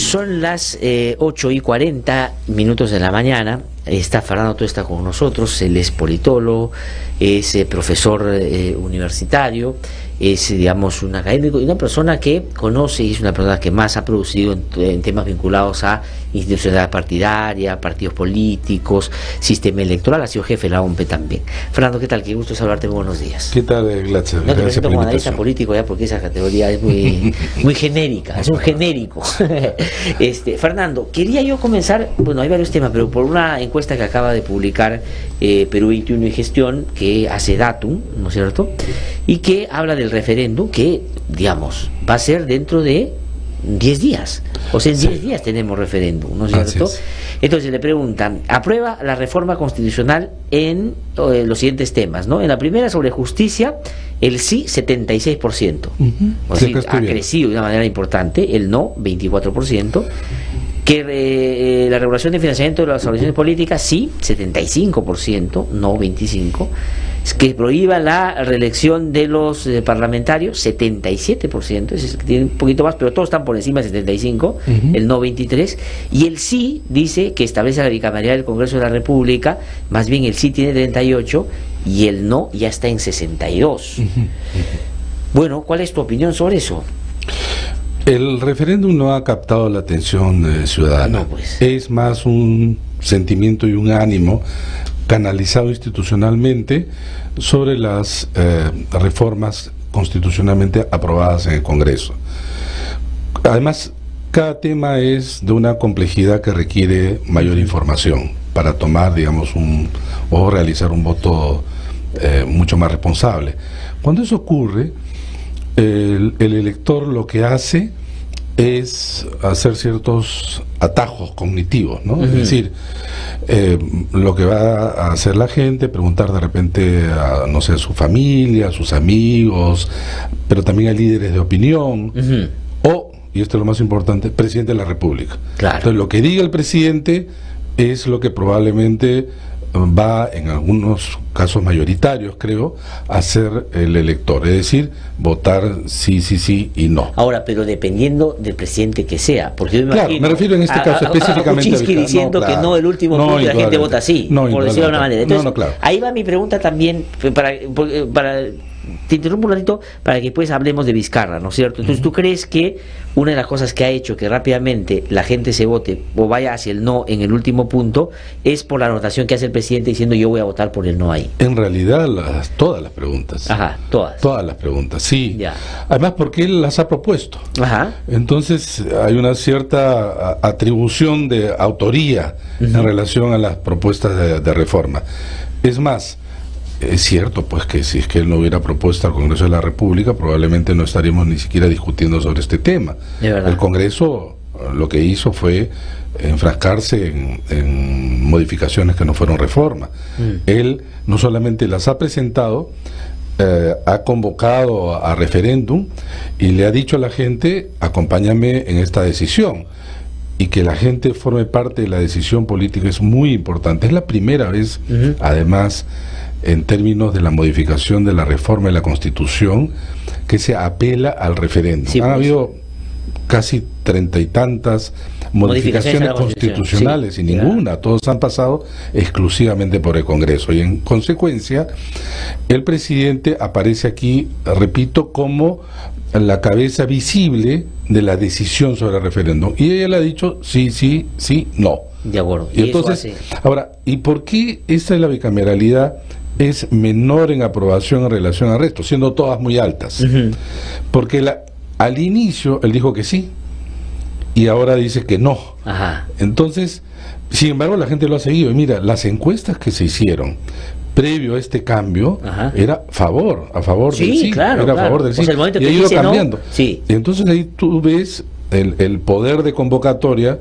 Son las 8:40 de la mañana. Está Fernando Tuesta con nosotros. Él es politólogo, es profesor universitario, es, digamos, un académico y una persona que conoce, y es una persona que más ha producido en temas vinculados a institucionalidad partidaria, partidos políticos, sistema electoral. Ha sido jefe de la OMP también. Fernando, ¿qué tal? Qué gusto saludarte. Muy buenos días. ¿Qué tal, Glatzer? No te presento como analista político ya, porque esa categoría es muy, muy genérica, es un genérico. Fernando, quería yo comenzar, bueno, hay varios temas, pero por una encuesta que acaba de publicar Perú 21 y Gestión, que hace Datum, ¿no es cierto? Y que habla del referéndum que, digamos, va a ser dentro de 10 días. O sea, en 10 días tenemos referéndum, ¿no es cierto? Entonces le preguntan, ¿aprueba la reforma constitucional en los siguientes temas, ¿no? En la primera, sobre justicia, el sí, 76%. O sea, ha crecido de una manera importante, el no, 24%. Que la regulación de financiamiento de las organizaciones políticas, sí, 75%, no 25%. Que prohíba la reelección de los parlamentarios, 77%, es que tiene un poquito más, pero todos están por encima de 75%, el no 23%, y el sí dice que establece la bicameralidad del Congreso de la República, más bien el sí tiene 38%, y el no ya está en 62%. Bueno, ¿cuál es tu opinión sobre eso? El referéndum no ha captado la atención ciudadana. No, pues. Es más un sentimiento y un ánimo canalizado institucionalmente sobre las reformas constitucionalmente aprobadas en el Congreso. Además, cada tema es de una complejidad que requiere mayor información para tomar, digamos, o realizar un voto mucho más responsable. Cuando eso ocurre, el elector lo que hace es hacer ciertos atajos cognitivos, ¿no? Es decir, lo que va a hacer la gente, preguntar de repente a, no sé, a su familia, a sus amigos, pero también a líderes de opinión, o, y esto es lo más importante, presidente de la República. Claro. Entonces, lo que diga el presidente es lo que probablemente va, en algunos casos mayoritarios, creo, a ser el elector, es decir, votar sí, sí, sí y no. Ahora, pero dependiendo del presidente que sea, porque yo me imagino, claro, me refiero en este caso específicamente a Kuczynski diciendo que no, el último punto la gente vota sí, por decirlo de una manera. Entonces, claro, ahí va mi pregunta también, para te interrumpo un ratito para que pues hablemos de Vizcarra, ¿no es cierto? Entonces, ¿tú crees que una de las cosas que ha hecho que rápidamente la gente se vote o vaya hacia el no en el último punto es por la anotación que hace el presidente diciendo yo voy a votar por el no ahí? En realidad, todas las preguntas. Ajá, todas. Todas las preguntas, sí. Ya. Además, porque él las ha propuesto. Ajá. Entonces, hay una cierta atribución de autoría en relación a las propuestas de reforma. Es más, es cierto, pues, que si es que él no hubiera propuesto al Congreso de la República, probablemente no estaríamos ni siquiera discutiendo sobre este tema. El Congreso lo que hizo fue enfrascarse en modificaciones que no fueron reforma. Él no solamente las ha presentado, ha convocado a referéndum y le ha dicho a la gente, acompáñame en esta decisión. Y que la gente forme parte de la decisión política es muy importante. Es la primera vez, además, en términos de la modificación de la reforma de la Constitución, que se apela al referéndum. Sí, han habido casi 30 y tantas modificaciones constitucionales, sí, y ninguna, todos han pasado exclusivamente por el Congreso. Y en consecuencia, el presidente aparece aquí, repito, como la cabeza visible de la decisión sobre el referéndum. Y ella le ha dicho sí, sí, sí, no. De acuerdo. Y entonces, ahora, ¿y por qué esta es la bicameralidad? Es menor en aprobación en relación al resto, siendo todas muy altas. Porque al inicio él dijo que sí y ahora dice que no. Entonces, sin embargo, la gente lo ha seguido. Y mira, las encuestas que se hicieron previo a este cambio era a favor del sí, claro, era a favor del sí, el momento y ha ido cambiando. No, sí. Y entonces ahí tú ves el poder de convocatoria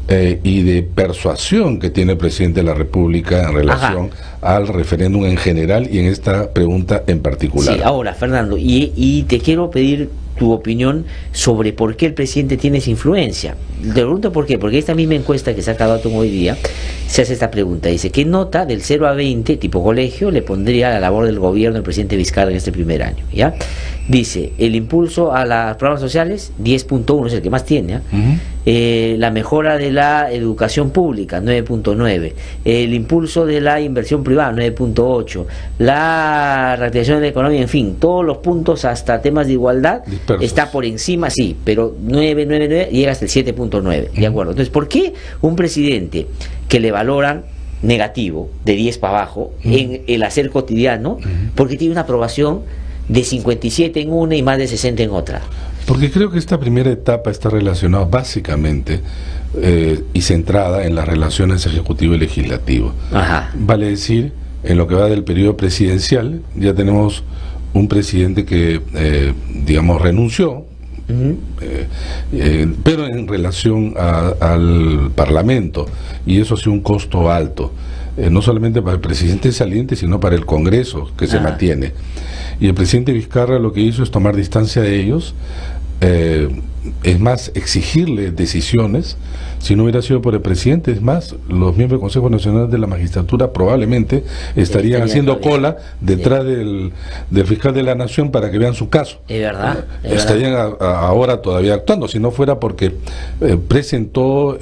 y de persuasión que tiene el presidente de la República en relación al referéndum en general y en esta pregunta en particular. Sí, ahora, Fernando, y te quiero pedir tu opinión sobre por qué el presidente tiene esa influencia. Te pregunto por qué, porque esta misma encuesta que saca Datum hoy día se hace esta pregunta, dice, ¿qué nota del 0 a 20, tipo colegio, le pondría a la labor del gobierno el presidente Vizcarra en este primer año? ¿Ya? Dice, el impulso a los programas sociales, 10.1, es el que más tiene, ¿eh? La mejora de la educación pública, 9.9, el impulso de la inversión privada, 9.8, la reactivación de la economía, en fin, todos los puntos hasta temas de igualdad dispersos. Está por encima, sí, pero 9 llega hasta el 7.9, ¿de acuerdo? Entonces, ¿por qué un presidente que le valoran negativo, de 10 para abajo, en el hacer cotidiano, porque tiene una aprobación de 57 en una y más de 60 en otra? Porque creo que esta primera etapa está relacionada básicamente y centrada en las relaciones ejecutivo y legislativo. Ajá. Vale decir, en lo que va del periodo presidencial, ya tenemos un presidente que, digamos, renunció, pero en relación al Parlamento, y eso ha sido un costo alto, no solamente para el presidente saliente, sino para el Congreso, que se mantiene. Y el presidente Vizcarra lo que hizo es tomar distancia de ellos, es más, exigirle decisiones. Si no hubiera sido por el presidente, es más, los miembros del Consejo Nacional de la Magistratura probablemente estarían haciendo cola detrás del fiscal de la Nación para que vean su caso. Es verdad. Estarían ahora todavía actuando, si no fuera porque presentó,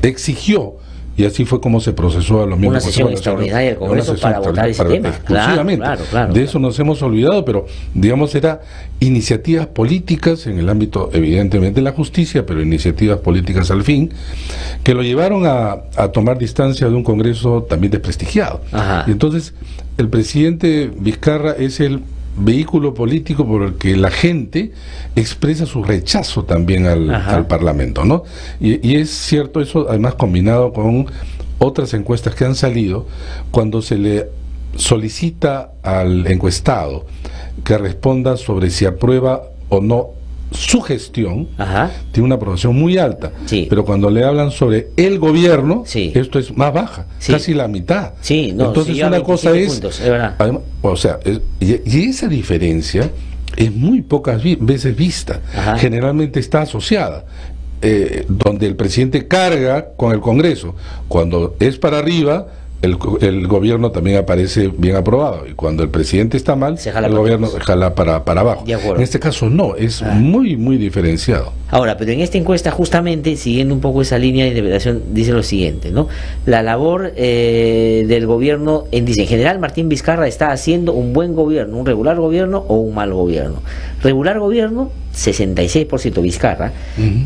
exigió, y así fue como se procesó a los miembros una sesión extraordinaria del Congreso para votar ese tema. Claro. De eso nos hemos olvidado, pero digamos era iniciativas políticas en el ámbito evidentemente de la justicia, pero iniciativas políticas al fin, que lo llevaron a tomar distancia de un Congreso también desprestigiado. Y entonces el presidente Vizcarra es el vehículo político por el que la gente expresa su rechazo también al Parlamento, ¿no? Y es cierto eso, además combinado con otras encuestas que han salido, cuando se le solicita al encuestado que responda sobre si aprueba o no su gestión, tiene una aprobación muy alta, pero cuando le hablan sobre el gobierno, esto es más baja, casi la mitad. Entonces una cosa es, además, o sea, y esa diferencia es muy pocas veces vista, generalmente está asociada, donde el presidente carga con el Congreso, cuando es para arriba, el gobierno también aparece bien aprobado, y cuando el presidente está mal, el gobierno jala para abajo. En este caso no, es muy diferenciado. Ahora, pero en esta encuesta, justamente siguiendo un poco esa línea de interpretación, dice lo siguiente, ¿no? La labor del gobierno, dice, en general Martín Vizcarra está haciendo un buen gobierno, un regular gobierno o un mal gobierno. Regular gobierno, 66% Vizcarra,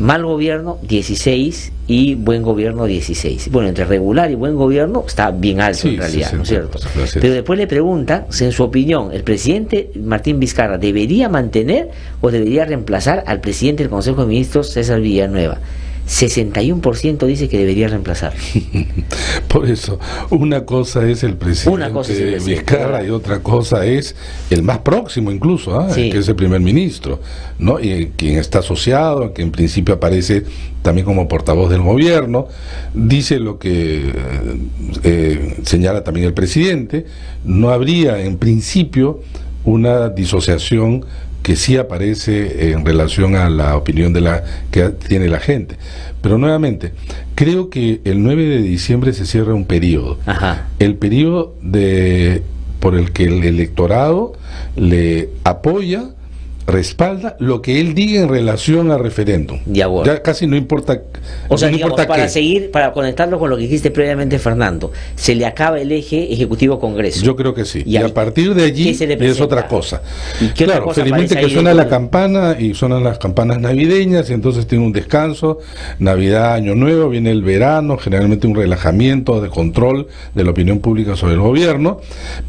mal gobierno 16% y buen gobierno 16%. Bueno, entre regular y buen gobierno está bien alto en realidad, ¿no es cierto? Pero después le preguntan, en su opinión, ¿el presidente Martín Vizcarra debería mantener o debería reemplazar al presidente del Consejo de Ministros, César Villanueva? 61% dice que debería reemplazar. Por eso, una cosa es el presidente Vizcarra y otra cosa es el más próximo incluso, que es el primer ministro, ¿no? Y quien está asociado, que en principio aparece también como portavoz del gobierno, dice lo que señala también el presidente. No habría en principio una disociación que sí aparece en relación a la opinión que tiene la gente. Pero nuevamente, creo que el 9 de diciembre se cierra un periodo. El periodo por el que el electorado le apoya, respalda lo que él diga en relación al referéndum. Ya casi no importa. O sea, no digamos, para conectarlo con lo que dijiste previamente, Fernando, se le acaba el eje Ejecutivo-Congreso. Yo creo que sí. Y a partir de allí es otra cosa. Claro, felizmente que suena la campana y suenan las campanas navideñas y entonces tiene un descanso, Navidad, Año Nuevo, viene el verano, generalmente un relajamiento de control de la opinión pública sobre el gobierno,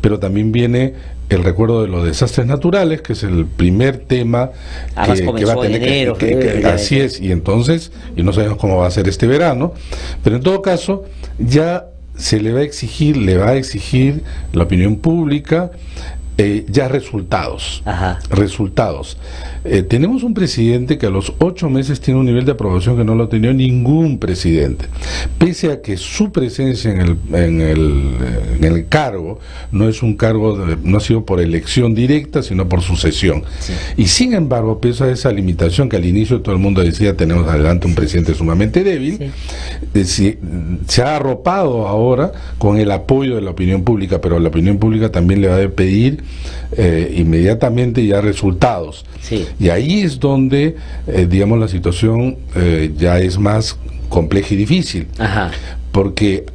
pero también viene el recuerdo de los desastres naturales, que es el primer tema que va a tener así es, y entonces, y no sabemos cómo va a ser este verano, pero en todo caso, ya se le va a exigir la opinión pública ya resultados. Tenemos un presidente que a los 8 meses tiene un nivel de aprobación que no lo ha tenido ningún presidente, pese a que su presencia en el cargo no es un cargo, no ha sido por elección directa, sino por sucesión. Y sin embargo, pese a esa limitación que al inicio todo el mundo decía, tenemos adelante un presidente sumamente débil, se ha arropado ahora con el apoyo de la opinión pública, pero la opinión pública también le va a pedir inmediatamente ya resultados. Sí. Y ahí es donde, digamos, la situación ya es más compleja y difícil. Ajá. Porque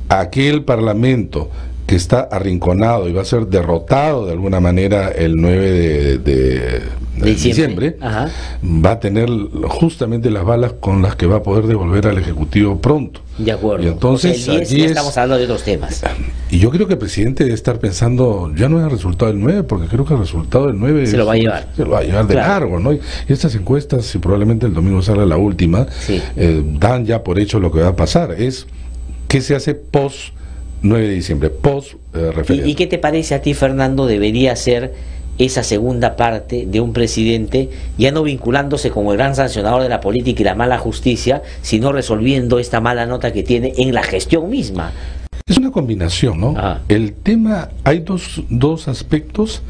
aquel parlamento que está arrinconado y va a ser derrotado de alguna manera el 9 de diciembre, Ajá, va a tener justamente las balas con las que va a poder devolver al Ejecutivo pronto. de acuerdo. Y entonces, O sea, el 10 allí ya estamos hablando de otros temas. Y yo creo que el presidente debe estar pensando, ya no es el resultado del 9, porque creo que el resultado del 9 Se lo va a llevar. Se lo va a llevar de largo, ¿no? Y estas encuestas, y probablemente el domingo salga la última, Sí. Dan ya por hecho lo que va a pasar. Es qué se hace post 9 de diciembre, post referéndum. ¿Y qué te parece a ti, Fernando, debería ser esa segunda parte de un presidente, ya no vinculándose como el gran sancionador de la política y la mala justicia, sino resolviendo esta mala nota que tiene en la gestión misma? Es una combinación, ¿no? Ajá. El tema, hay dos aspectos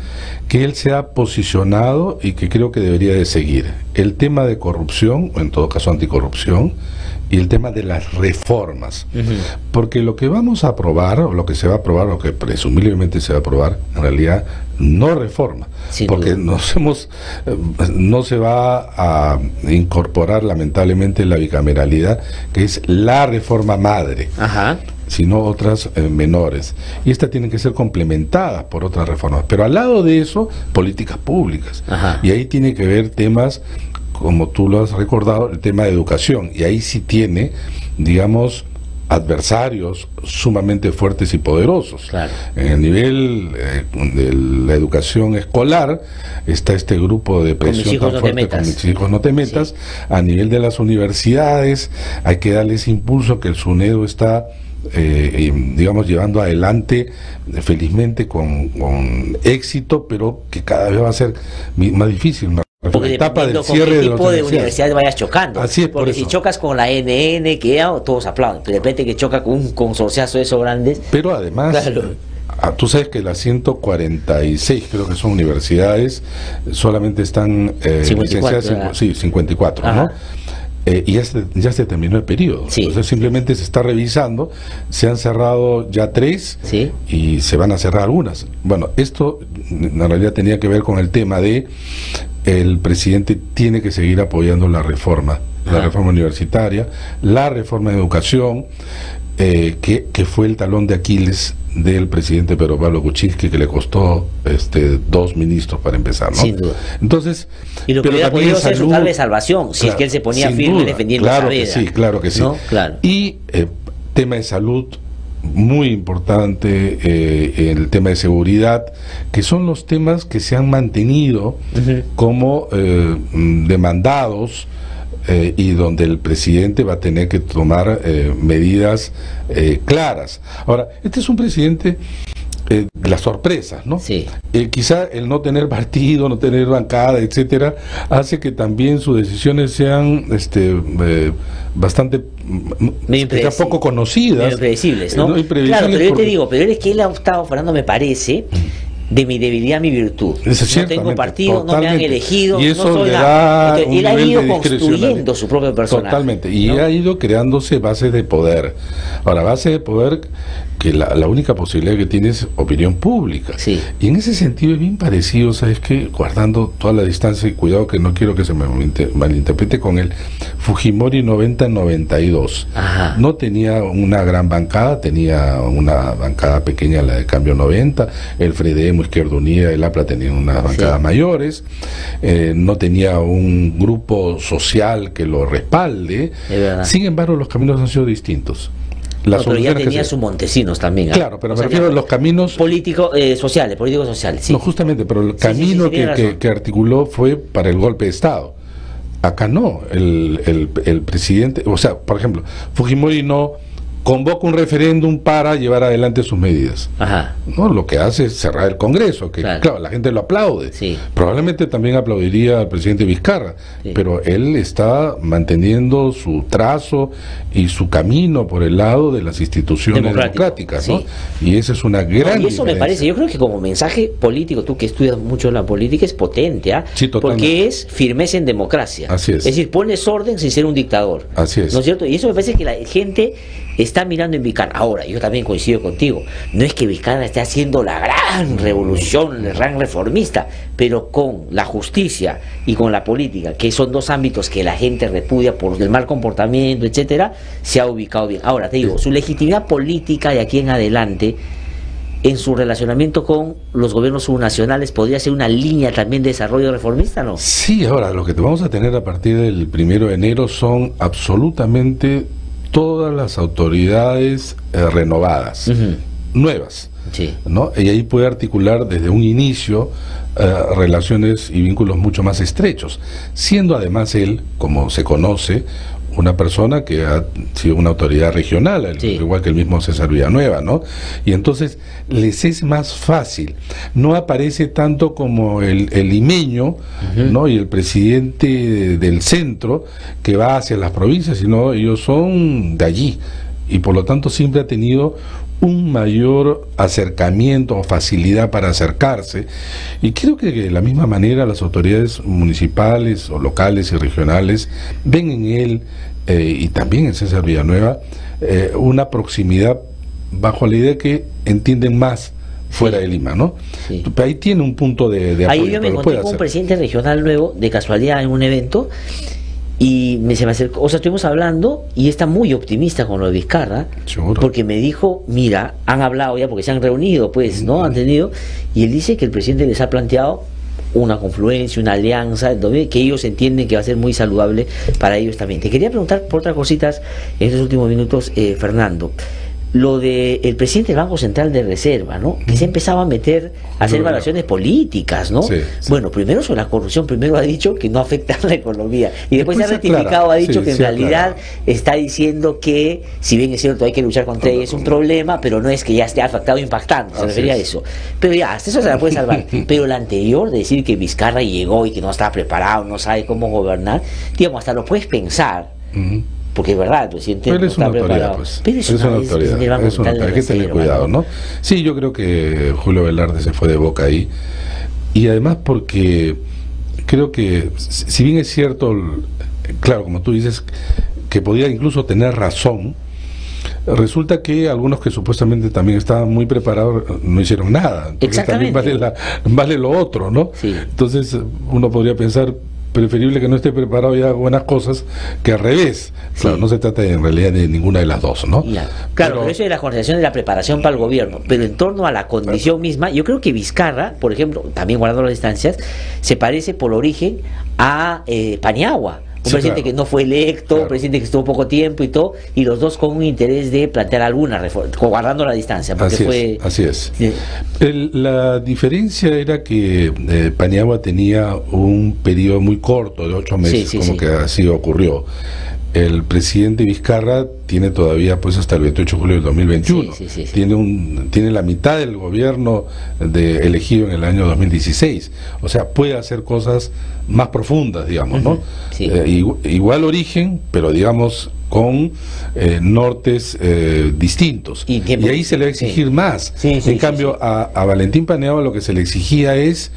que él se ha posicionado y que creo que debería de seguir. El tema de corrupción, o en todo caso anticorrupción, y el tema de las reformas. Porque lo que vamos a aprobar, o lo que se va a aprobar, o que presumiblemente se va a aprobar, en realidad no reforma. Sin porque duda. no se va a incorporar lamentablemente la bicameralidad, que es la reforma madre. Ajá. Sino otras menores. Y estas tienen que ser complementadas por otras reformas. Pero al lado de eso, políticas públicas. Ajá. Y ahí tiene que ver temas, como tú lo has recordado, el tema de educación. Y ahí sí tiene, digamos, adversarios sumamente fuertes y poderosos. Claro. En el nivel de la educación escolar está este grupo de presión mis hijos tan no te fuerte, metas. con mis hijos no te metas. Sí. A nivel de las universidades hay que darle ese impulso que el SUNEDU está digamos llevando adelante felizmente con éxito, pero que cada vez va a ser más difícil. Porque La etapa del dependiendo con cierre qué de las tipo de universidades. universidades vayas chocando. Así es, por porque si eso. chocas con la NN, que ya todos aplauden, pero de repente que choca con un consorciazo de esos grandes. Pero además, Claro. tú sabes que las 146 creo que son universidades, solamente están 54, licenciadas, sí, 54, Ajá. ¿no? Y ya se terminó el periodo. Sí. Entonces simplemente se está revisando, se han cerrado ya 3 Sí. y se van a cerrar algunas. Bueno, esto en realidad tenía que ver con el tema de el presidente tiene que seguir apoyando la reforma universitaria, la reforma de educación, que fue el talón de Aquiles del presidente Pedro Pablo Kuczynski, que le costó 2 ministros para empezar, ¿no? Sin duda. Entonces, Y lo que pero hubiera también podido ser su salud, tal vez salvación, si es que él se ponía sin firme duda, defendiendo claro esa que veda. sí, claro que sí. ¿No? Claro. Y tema de salud, muy importante, el tema de seguridad, que son los temas que se han mantenido como demandados, y donde el presidente va a tener que tomar medidas claras. Ahora, este es un presidente de las sorpresas, ¿no? Sí. Quizá el no tener partido, no tener bancada, etcétera, hace que también sus decisiones sean bastante poco conocidas, medio impredecibles, ¿no? Impredecibles, Claro, pero yo porque te digo, pero es que él ha optado, Fernando, me parece, de mi debilidad mi virtud. Eso es No tengo ciertamente, partido, no me han totalmente. elegido, Y eso no soy le nada. da Entonces, un él ha nivel ido de construyendo discrecionalidad. su propio personaje. Totalmente, y ¿no? ha ido creándose bases de poder. Ahora, base de poder que la única posibilidad que tiene es opinión pública. Sí. Y en ese sentido es bien parecido, ¿sabes qué? Guardando toda la distancia y cuidado que no quiero que se me malinterprete con él. Fujimori 90-92. Ajá. No tenía una gran bancada, tenía una bancada pequeña, la de Cambio 90, el Fredemo, Izquierda Unida, el APLA tenían unas bancadas mayores, no tenía un grupo social que lo respalde. Es verdad. Sin embargo, los caminos han sido distintos. No, pero ya soluciones que tenía se- sus Montesinos también. ¿ah? Claro, pero O me sea, refiero a ya- los caminos... políticos sociales, sí. No, justamente, pero el Sí, camino tiene razón. que articuló fue para el golpe de Estado. Acá no, el presidente, o sea, por ejemplo, Fujimori no convoca un referéndum para llevar adelante sus medidas. Ajá. No, lo que hace es cerrar el Congreso, que Claro. claro, la gente lo aplaude. Sí. Probablemente también aplaudiría al presidente Vizcarra, Sí. pero él está manteniendo su trazo y su camino por el lado de las instituciones Democrático, democráticas, sí. ¿no? Y esa es una gran No, y eso me diferencia. parece, yo creo que como mensaje político, tú que estudias mucho la política, es potente, ¿ah? Sí, totalmente. Porque es firmeza en democracia. Así es. Es decir, pones orden sin ser un dictador. Así es. ¿No es cierto? Y eso me parece que la gente está mirando en Vizcarra. Ahora, yo también coincido contigo, no es que Vizcarra esté haciendo la gran revolución, el gran reformista, pero con la justicia y con la política, que son dos ámbitos que la gente repudia por el mal comportamiento, etcétera, se ha ubicado bien. Ahora, te digo, su legitimidad política de aquí en adelante, en su relacionamiento con los gobiernos subnacionales, ¿podría ser una línea también de desarrollo reformista, no? Sí, ahora, lo que vamos a tener a partir del 1 de enero son absolutamente todas las autoridades renovadas, nuevas, Sí. ¿no? Y ahí puede articular desde un inicio relaciones y vínculos mucho más estrechos, siendo además él, como se conoce, una persona que ha sido una autoridad regional, Sí. igual que el mismo César Villanueva, ¿no? Y entonces les es más fácil, no aparece tanto como el limeño, ¿no? Y el presidente del centro que va hacia las provincias, sino ellos son de allí, y por lo tanto siempre ha tenido un mayor acercamiento o facilidad para acercarse, y creo que de la misma manera las autoridades municipales o locales y regionales ven en él y también en César Villanueva una proximidad bajo la idea que entienden más fuera de Lima, ¿no? Sí. Ahí tiene un punto de Ahí apoyo, yo me pero lo encontré puede con un hacer. presidente regional nuevo, de casualidad, en un evento, y se me acercó, o sea, estuvimos hablando, y está muy optimista con lo de Vizcarra, Seguro. porque me dijo, mira, han hablado ya, porque se han reunido, pues, ¿no? Han tenido, y él dice que el presidente les ha planteado una confluencia, una alianza, que ellos entienden que va a ser muy saludable para ellos también. Te quería preguntar por otras cositas en estos últimos minutos, Fernando. Lo de el presidente del Banco Central de Reserva, ¿no? Que se empezaba a meter, a hacer evaluaciones políticas, ¿no? Sí, sí. Bueno, primero sobre la corrupción, primero ha dicho que no afecta a la economía, y después se ha Después aclara. rectificado, ha dicho Sí, que en sí, realidad aclara. está diciendo que, si bien es cierto, hay que luchar contra ella, es un problema, pero no es que ya esté afectado impactando, se Así refería a es. eso. Pero ya, hasta eso se la puede salvar. Pero la anterior, de decir que Vizcarra llegó y que no estaba preparado, no sabe cómo gobernar, digamos, hasta lo puedes pensar, Ujú. porque es verdad, el presidente Pero él no es una está autoridad, preparado. pues. Pero Es una autoridad, del Banco es una Central de autoridad. Hay que tener Reserva, cuidado, ¿no? Sí, yo creo que Julio Velarde se fue de boca ahí. Y además porque creo que, si bien es cierto, claro, como tú dices, que podía incluso tener razón, resulta que algunos que supuestamente también estaban muy preparados no hicieron nada. Entonces también Exactamente. vale lo otro, ¿no? Sí. Entonces uno podría pensar, preferible que no esté preparado y haga buenas cosas que al revés. Claro, Sí. no se trata en realidad de ninguna de las dos, ¿no? Ya. Claro, pero eso es la conversación de la preparación para el gobierno, pero en torno a la condición misma, yo creo que Vizcarra, por ejemplo, también guardando las distancias, se parece por origen a Paniagua, un Sí, presidente claro. que no fue electo, Claro. un presidente que estuvo poco tiempo y todo, y los dos con un interés de plantear alguna reforma, guardando la distancia, porque Así fue... es, así es. Sí. La diferencia era que Paniagua tenía un periodo muy corto de 8 meses, Sí, sí, como sí. que así ocurrió. El presidente Vizcarra tiene todavía pues hasta el 28 de julio del 2021. Sí, sí, sí, sí. Tiene la mitad del gobierno elegido en el año 2016. O sea, puede hacer cosas más profundas, digamos, ¿no? Sí. Igual origen, pero digamos con nortes distintos. Y Y ahí se le va a exigir más. Sí, sí, En sí, cambio, sí. a Valentín Paniagua lo que se le exigía es,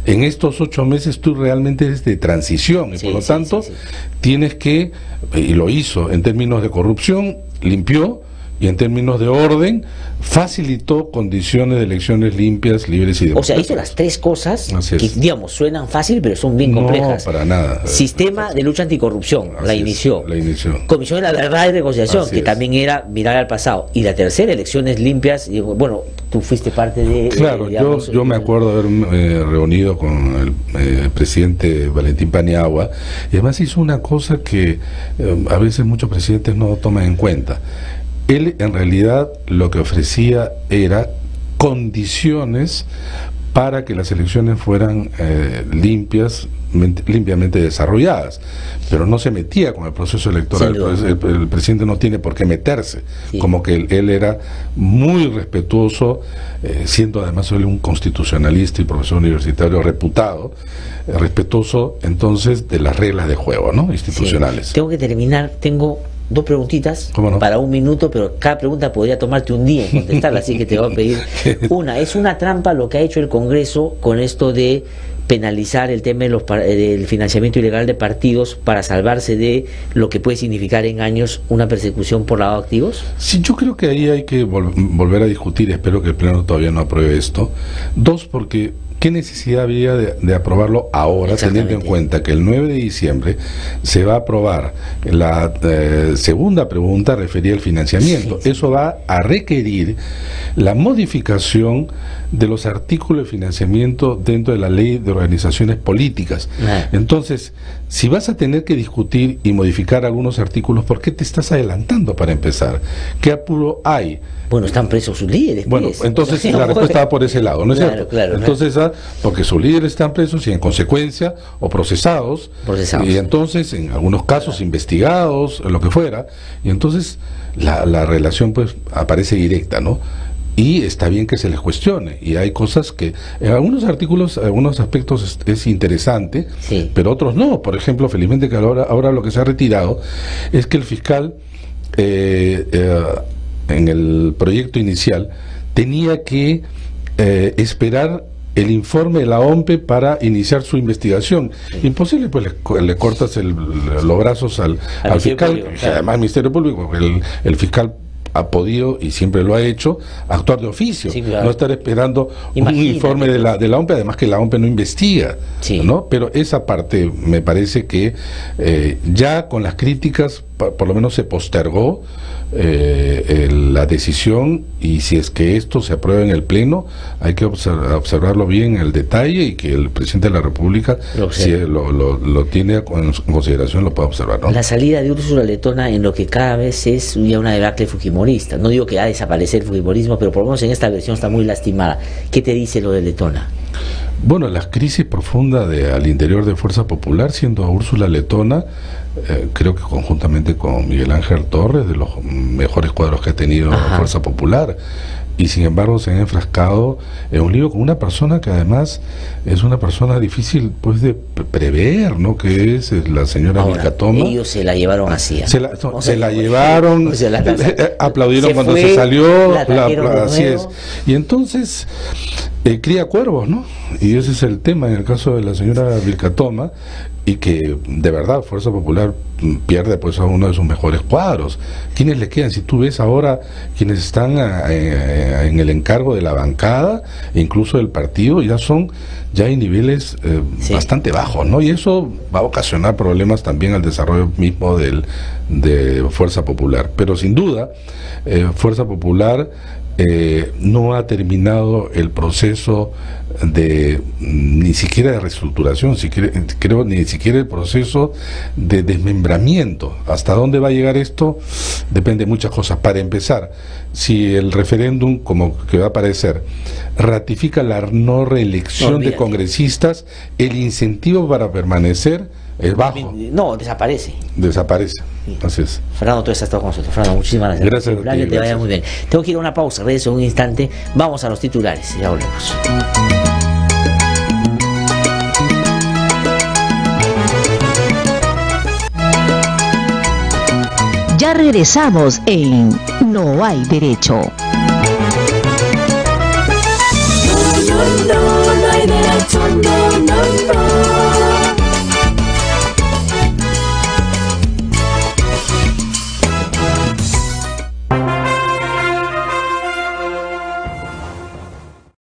en estos 8 meses tú realmente eres de transición, y Sí, por lo sí, tanto sí, sí. tienes que, y lo hizo, en términos de corrupción, limpió, y en términos de orden, facilitó condiciones de elecciones limpias, libres y O sea, democráticas. hizo las tres cosas Así que, es. digamos, suenan fácil, pero son bien No, complejas. para nada. Sistema de lucha anticorrupción, Así la es, inició. la inició. Comisión de la Verdad y Reconciliación, Así que es. también era mirar al pasado. Y la tercera, elecciones limpias. Y, bueno, tú fuiste parte de... Claro, digamos, yo me acuerdo haberme reunido con el presidente Valentín Paniagua, y además hizo una cosa que a veces muchos presidentes no toman en cuenta. Él en realidad lo que ofrecía era condiciones para que las elecciones fueran limpiamente desarrolladas, pero no se metía con el proceso electoral. Sin duda. Entonces, el presidente no tiene por qué meterse, Sí. como que él era muy respetuoso, siendo además él un constitucionalista y profesor universitario reputado, respetuoso entonces de las reglas de juego, ¿no? Institucionales. Sí. Tengo que terminar, tengo 2 preguntitas No? para 1 minuto, pero cada pregunta podría tomarte un día en contestarla, así que te voy a pedir una. ¿Es una trampa lo que ha hecho el Congreso con esto de penalizar el tema del financiamiento ilegal de partidos para salvarse de lo que puede significar en años una persecución por lavado de activos? Sí, yo creo que ahí hay que volver a discutir, espero que el Pleno todavía no apruebe esto. 2, porque ¿qué necesidad había de aprobarlo ahora, teniendo en cuenta que el 9 de diciembre se va a aprobar la segunda pregunta referida al financiamiento? Sí. Eso va a requerir la modificación de los artículos de financiamiento dentro de la ley de organizaciones políticas. Entonces, si vas a tener que discutir y modificar algunos artículos, ¿por qué te estás adelantando para empezar? ¿Qué apuro hay? Bueno, están presos sus líderes. Bueno, entonces la respuesta va por ese lado, ¿no es cierto? Claro, entonces, porque sus líderes están presos y en consecuencia, o procesados. Y entonces, en algunos casos, investigados, lo que fuera, y entonces la relación pues aparece directa, ¿no? Y está bien que se les cuestione, y hay cosas que en algunos artículos, algunos aspectos es interesante, sí, pero otros no. Por ejemplo, felizmente que ahora lo que se ha retirado es que el fiscal en el proyecto inicial tenía que esperar el informe de la OMPE para iniciar su investigación. Sí. Imposible, pues le cortas los brazos al fiscal, público, claro. Además el Ministerio Público, el fiscal ha podido, y siempre lo ha hecho, actuar de oficio, sí, claro, no estar esperando un informe de la OMPE, además que la OMPE no investiga, sí, ¿no? Pero esa parte me parece que ya con las críticas, por lo menos se postergó la decisión, y si es que esto se aprueba en el Pleno, hay que observarlo bien en el detalle, y que el presidente de la República, si lo tiene en consideración, lo pueda observar, ¿no? La salida de Úrsula Letona en lo que cada vez es ya una debacle fujimorista. No digo que va a desaparecer el fujimorismo, pero por lo menos en esta versión está muy lastimada. ¿Qué te dice lo de Letona? Bueno, la crisis profunda al interior de Fuerza Popular, siendo a Úrsula Letona, creo que conjuntamente con Miguel Ángel Torres, de los mejores cuadros que ha tenido Fuerza Popular, y sin embargo se han enfrascado en un lío con una persona que además es una persona difícil pues de prever, ¿no? Que es la señora Vilcatoma. Ellos se la llevaron así. Se la llevaron, aplaudieron cuando se salió, así es. Y entonces cría cuervos, ¿no? Y ese es el tema en el caso de la señora Vilcatoma, y que de verdad Fuerza Popular pierde pues a uno de sus mejores cuadros. ¿Quiénes le quedan? Si tú ves ahora quienes están en el encargo de la bancada, e incluso del partido, ya hay niveles bastante bajos, ¿no? Y eso va a ocasionar problemas también al desarrollo mismo de Fuerza Popular. Pero sin duda, Fuerza Popular no ha terminado el proceso ni siquiera de reestructuración, creo ni siquiera el proceso de desmembramiento. ¿Hasta dónde va a llegar esto? Depende de muchas cosas. Para empezar, si el referéndum, como que va a aparecer, ratifica la no reelección de congresistas, el incentivo para permanecer es bajo. No, desaparece. Desaparece. Así es. Fernando, tú has estado con nosotros. Fernando, muchísimas gracias. Gracias a ti, que te vaya muy bien. Tengo que ir a una pausa, regreso en un instante. Vamos a los titulares y ya volvemos. Ya regresamos en No hay derecho. No hay derecho, no.